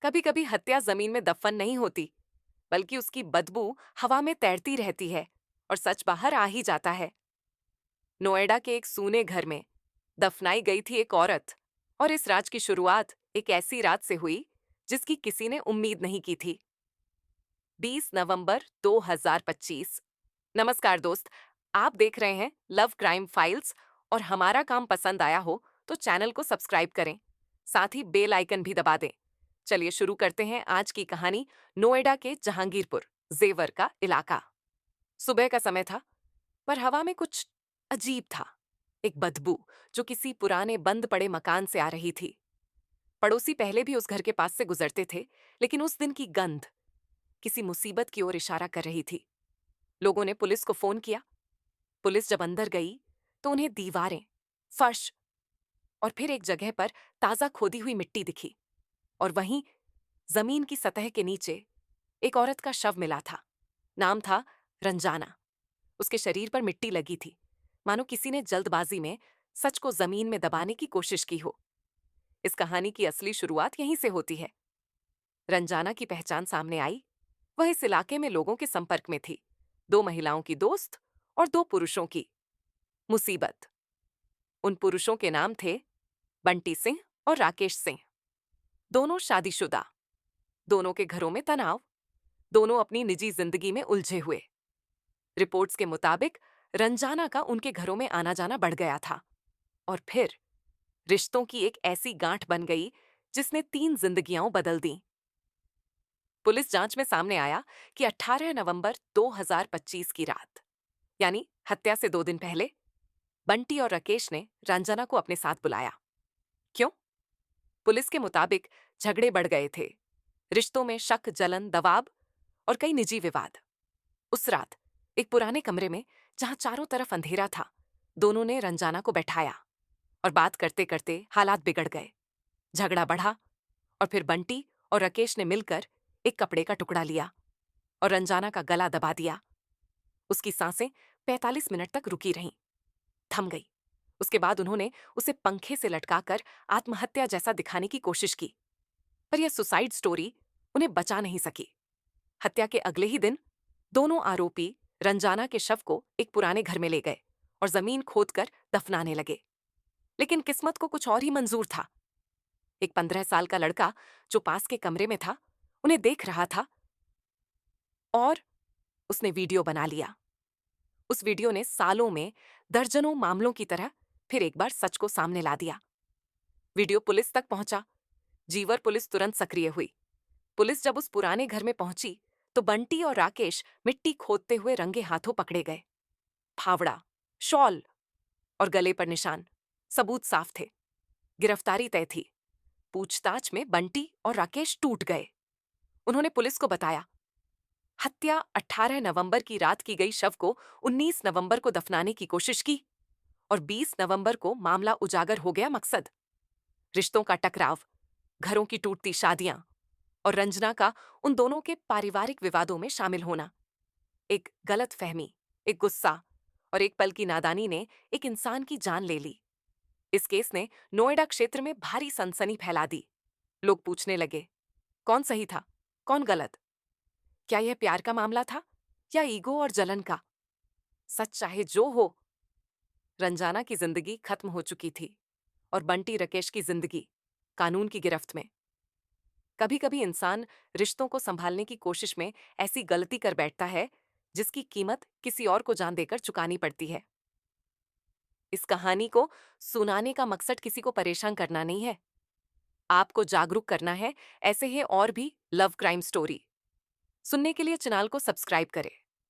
कभी कभी हत्या जमीन में दफन नहीं होती, बल्कि उसकी बदबू हवा में तैरती रहती है और सच बाहर आ ही जाता है। नोएडा के एक सूने घर में दफनाई गई थी एक औरत, और इस राज की शुरुआत एक ऐसी रात से हुई जिसकी किसी ने उम्मीद नहीं की थी। 20 नवंबर 2025। नमस्कार दोस्त, आप देख रहे हैं लव क्राइम फाइल्स, और हमारा काम पसंद आया हो तो चैनल को सब्सक्राइब करें, साथ ही बेल आइकन भी दबा दें। चलिए शुरू करते हैं आज की कहानी। नोएडा के जहांगीरपुर जेवर का इलाका। सुबह का समय था, पर हवा में कुछ अजीब था। एक बदबू जो किसी पुराने बंद पड़े मकान से आ रही थी। पड़ोसी पहले भी उस घर के पास से गुजरते थे, लेकिन उस दिन की गंध किसी मुसीबत की ओर इशारा कर रही थी। लोगों ने पुलिस को फोन किया। पुलिस जब अंदर गई तो उन्हें दीवारें, फर्श और फिर एक जगह पर ताजा खोदी हुई मिट्टी दिखी, और वहीं जमीन की सतह के नीचे एक औरत का शव मिला था। नाम था रंजाना। उसके शरीर पर मिट्टी लगी थी, मानो किसी ने जल्दबाजी में सच को जमीन में दबाने की कोशिश की हो। इस कहानी की असली शुरुआत यहीं से होती है। रंजाना की पहचान सामने आई। वह इस इलाके में लोगों के संपर्क में थी। दो महिलाओं की दोस्त और दो पुरुषों की मुसीबत। उन पुरुषों के नाम थे बंटी सिंह और राकेश सिंह। दोनों शादीशुदा, दोनों के घरों में तनाव, दोनों अपनी निजी जिंदगी में उलझे हुए। रिपोर्ट्स के मुताबिक रंजाना का उनके घरों में आना जाना बढ़ गया था, और फिर रिश्तों की एक ऐसी गांठ बन गई जिसने 3 जिंदगियां बदल दी। पुलिस जांच में सामने आया कि 18 नवंबर 2025 की रात, यानी हत्या से 2 दिन पहले, बंटी और राकेश ने रंजना को अपने साथ बुलाया। क्यों? पुलिस के मुताबिक झगड़े बढ़ गए थे। रिश्तों में शक, जलन, दबाव और कई निजी विवाद। उस रात एक पुराने कमरे में, जहां चारों तरफ अंधेरा था, दोनों ने रंजाना को बैठाया, और बात करते करते हालात बिगड़ गए। झगड़ा बढ़ा, और फिर बंटी और राकेश ने मिलकर एक कपड़े का टुकड़ा लिया और रंजाना का गला दबा दिया। उसकी सांसें 45 मिनट तक रुकी रहीं, थम गई। उसके बाद उन्होंने उसे पंखे से लटकाकर आत्महत्या जैसा दिखाने की कोशिश की, पर यह सुसाइड स्टोरी उन्हें बचा नहीं सकी। हत्या के अगले ही दिन दोनों आरोपी रंजाना के शव को एक पुराने घर में ले गए और जमीन खोदकर दफनाने लगे। लेकिन किस्मत को कुछ और ही मंजूर था। एक 15 साल का लड़का जो पास के कमरे में था, उन्हें देख रहा था, और उसने वीडियो बना लिया। उस वीडियो ने सालों में दर्जनों मामलों की तरह फिर एक बार सच को सामने ला दिया। वीडियो पुलिस तक पहुंचा। जीवर पुलिस तुरंत सक्रिय हुई। पुलिस जब उस पुराने घर में पहुंची तो बंटी और राकेश मिट्टी खोदते हुए रंगे हाथों पकड़े गए। फावड़ा, शॉल और गले पर निशान, सबूत साफ थे। गिरफ्तारी तय थी। पूछताछ में बंटी और राकेश टूट गए। उन्होंने पुलिस को बताया, हत्या 18 नवंबर की रात की गई, शव को 19 नवंबर को दफनाने की कोशिश की, और 20 नवंबर को मामला उजागर हो गया। मकसद रिश्तों का टकराव, घरों की टूटती शादियां और रंजना का उन दोनों के पारिवारिक विवादों में शामिल होना। एक गलत फहमी, एक गुस्सा और एक पल की नादानी ने एक इंसान की जान ले ली। इस केस ने नोएडा क्षेत्र में भारी सनसनी फैला दी। लोग पूछने लगे, कौन सही था, कौन गलत? क्या यह प्यार का मामला था या ईगो और जलन का? सच चाहे जो हो, रंजाना की जिंदगी खत्म हो चुकी थी, और बंटी राकेश की जिंदगी कानून की गिरफ्त में। कभी कभी इंसान रिश्तों को संभालने की कोशिश में ऐसी गलती कर बैठता है जिसकी कीमत किसी और को जान देकर चुकानी पड़ती है। इस कहानी को सुनाने का मकसद किसी को परेशान करना नहीं है, आपको जागरूक करना है। ऐसे ही और भी लव क्राइम स्टोरी सुनने के लिए चैनल को सब्सक्राइब करें।